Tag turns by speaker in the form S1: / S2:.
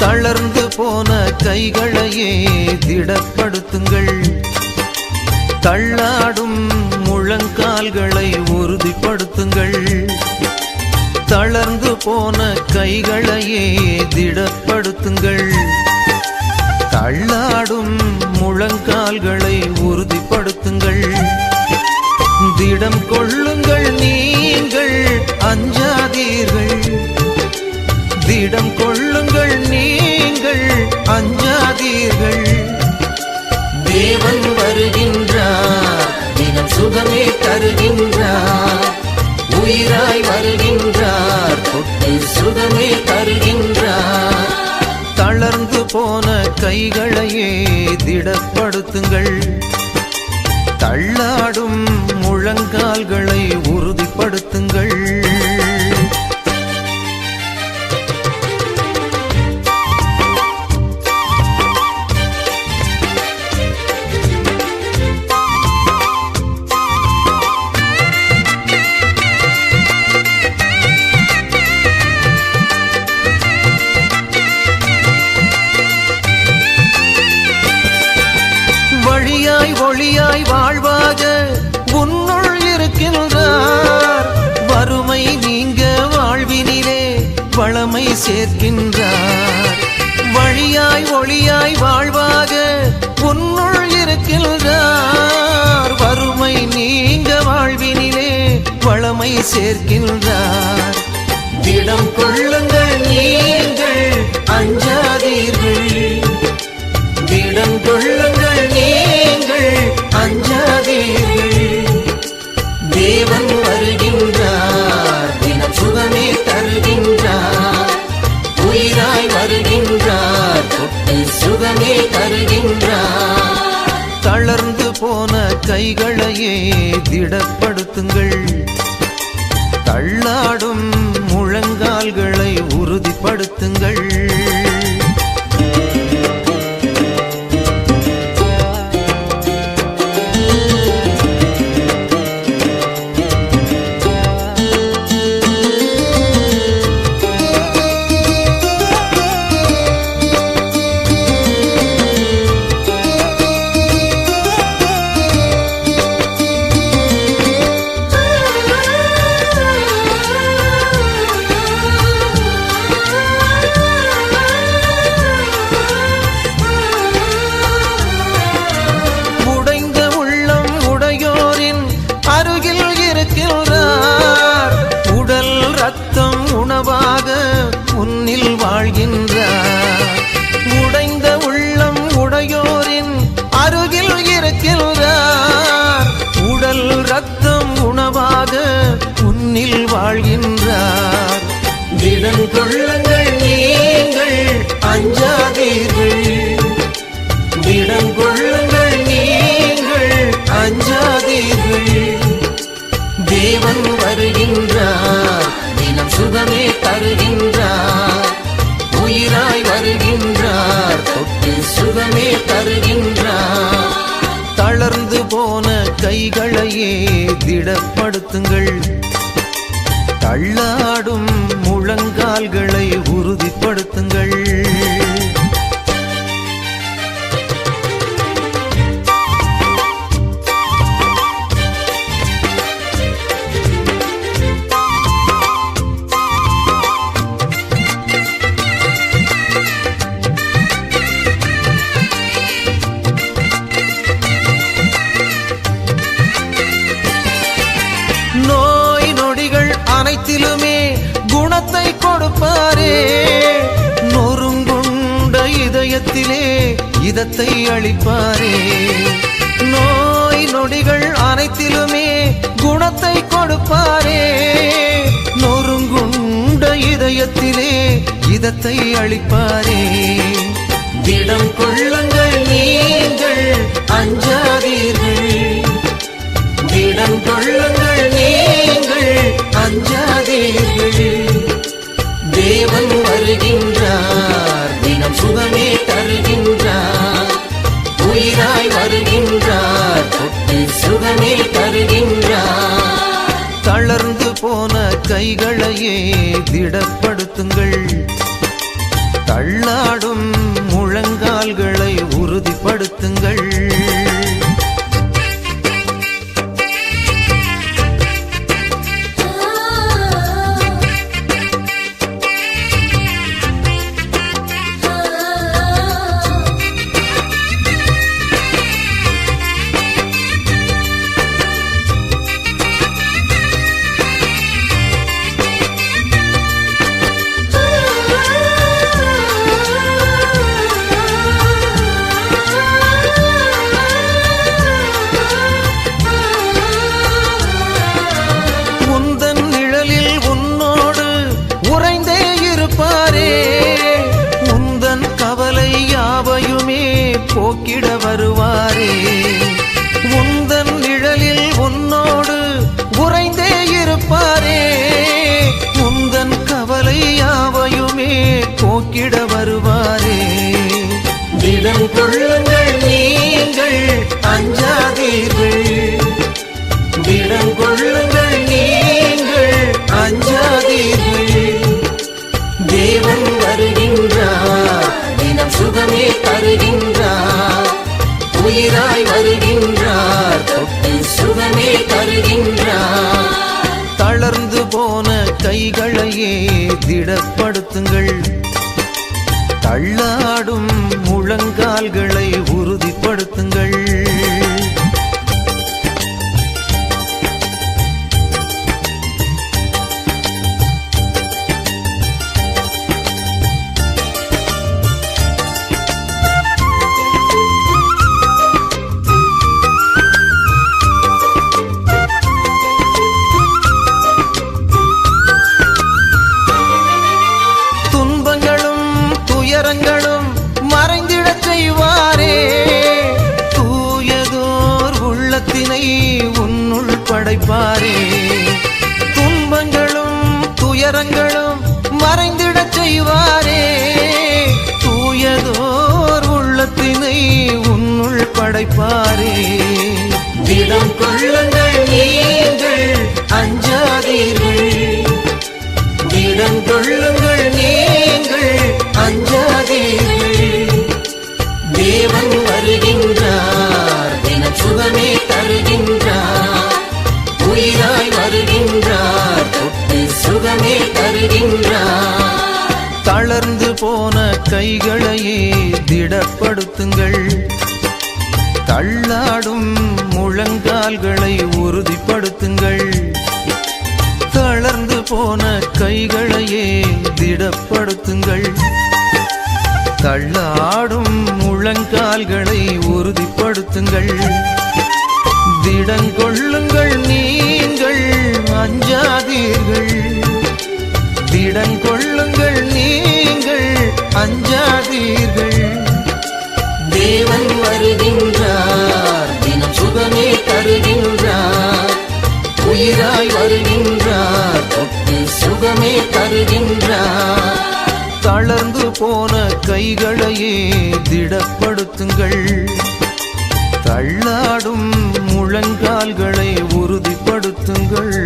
S1: தளர்ந்து போன கைகளையே திடப்படுத்துங்கள். தள்ளாடும் முழங்கால்களை உறுதிப்படுத்துங்கள். தளர்ந்து போன கைகளையே திடப்படுத்துங்கள். தள்ளாடும் முழங்கால்களை உறுதிப்படுத்துங்கள். திடம் கொள்ளுங்கள், நீங்கள் அஞ்சாதீர்கள். திடம் கொள்ளுங்கள், நீங்கள் அஞ்சாதீர்கள். தேவன் வருகின்றார், தினம் சுகமே தருகின்றார். உயிராய் வருகின்றார், தொட்டு சுகமே தருகின்றார். தளர்ந்து போன கைகளையே திடப்படுத்துங்கள். தள்ளாடும் முழங்கால்களை உறுதிப்படுத்துங்கள். வழியாய் ஒளியாய் வாழ்வாக உன்னுள் இருக்கின்றார். வறுமை நீங்க வாழ்வினிலே வளமை சேர்க்கின்றார். வழியாய் ஒளியாய் வாழ்வாக உன்னுள் இருக்கின்றார். வறுமை நீங்க வாழ்வினிலே வளமை சேர்க்கின்றார். திடம் கொள்ளுங்கள், நீங்கள் அஞ்சாதீர்கள். திடம் கொள்ளுங்கள், நீங்கள் அஞ்சாதீர்கள். தேவன் வருகின்றார், தினம் சுகமே தருகின்றார். உயிராய் வருகின்றார், தொட்டு சுகமே தருகின்றார். தளர்ந்து போன கைகளையே திடப்படுத்துங்கள். தள்ளாடும் முழங்கால்களை உறுதிப்படுத்துங்கள். உடல் ரத்தம் உணவாக உன்னில் வாழ்கின்றார். உடைந்த உள்ளம் உடையோரின் அருகில் இருக்கின்றார். உடல் ரத்தம் உணவாக உன்னில் வாழ்கின்றார். திடம் கொள்ளுங்கள், நீங்கள் அஞ்சாதீர்கள். திடம் கொள்ளுங்கள், நீங்கள் அஞ்சாதீர்கள். தேவன் வருகின்றார், தினம் சுகமே தருகின்றார். உயிராய் வருகின்றார், தொட்டு சுகமே தருகின்றார். தளர்ந்து போன கைகளையே திடப்படுத்துங்கள். தள்ளாடும் முழங்கால்களை உறுதிப்படுத்துங்கள். நோய் நொடிகள் அனைத்திலுமே குணத்தை கொடுப்பாரே. நொறுங்குண்ட இதயத்திலே இதத்தை அளிப்பாரே. நோய் நொடிகள் அனைத்திலுமே குணத்தை கொடுப்பாரே. நொறுங்குண்ட இதயத்திலே இதத்தை அளிப்பாரே. திடம் கொள்ளுங்கள், நீங்கள் அஞ்சாதீர்கள். திடம் கொள்ளுங்கள், நீங்கள் அஞ்சாதீர்கள். தேவன் வருகின்றார், தினம் சுகமே தருகின்றார். உயிராய் வருகின்றார், தொட்டு சுகமே தருகின்றார். தளர்ந்து போன கைகளையே திடப்படுத்துங்கள். தள்ளாடும் முழங்கால்களை உறுதிப்படுத்துங்கள். உந்தன் கவலை யாவையுமே போக்கிட வருவாரே. உந்தன் நிழலில் உன்னோடு உறைந்தே இருப்பாரே. உந்தன் கவலை யாவையுமே போக்கிட வருவாரே. திடம் கொள்ளுங்கள் நீங்கள் அஞ்சாதீர்கள். திடம் கொள்ளுங்கள் நீங்கள் அஞ்சாதீர்கள். தேவன் வருகின்றார், தினம் சுகமே தருகின்றார். உயிராய் வருகின்றார், தொட்டு சுகமே தருகின்றார். தளர்ந்து போன கைகளையே திடப்படுத்துங்கள். தள்ளாடும் முழங்கால்களை உறுதிப்படுத்துங்கள். மறைந்திடச் செய்வாரே. தூயதோர் உள்ளத்தினை உன்னுள் படைப்பாரே. துன்பங்களும் துயரங்களும் மறைந்திடச் செய்வாரே. தூயதோர் உள்ளத்தினை உன்னுள் படைப்பாரே. திடம் கொள்ளுங்கள் நீங்கள் அஞ்சாதீர்கள். திடம் கொள்ளுங்கள் நீங்கள் அஞ்சாதீர்கள். தேவன் வருகின்றார், தினம் சுகமே தருகின்றார். உயிராய் வருகின்றார், தொட்டு சுகமே தருகின்றார். தளர்ந்து போன கைகளையே திடப்படுத்துங்கள். தள்ளாடும் முழங்கால்களை உறுதிப்படுத்துங்கள். தளர்ந்து போன கைகளையே திடப்படுத்துங்கள். தள்ளாடும் முழங்கால்களை உறுதிப்படுத்துங்கள். திடங்கொள்ளுங்கள் நீங்கள் அஞ்சாதீர்கள். திடங்கொள்ளுங்கள் நீங்கள் அஞ்சாதீர்கள். தேவன் வருகின்றார், தினம் சுகமே தருகின்றார். உயிராய் வருகின்றார், தொட்டு சுகமே தருகின்றார். தளர்ந்து போன கைகளையே திடப்படுத்துங்கள். தள்ளாடும் முழங்கால்களை உறுதிப்படுத்துங்கள்.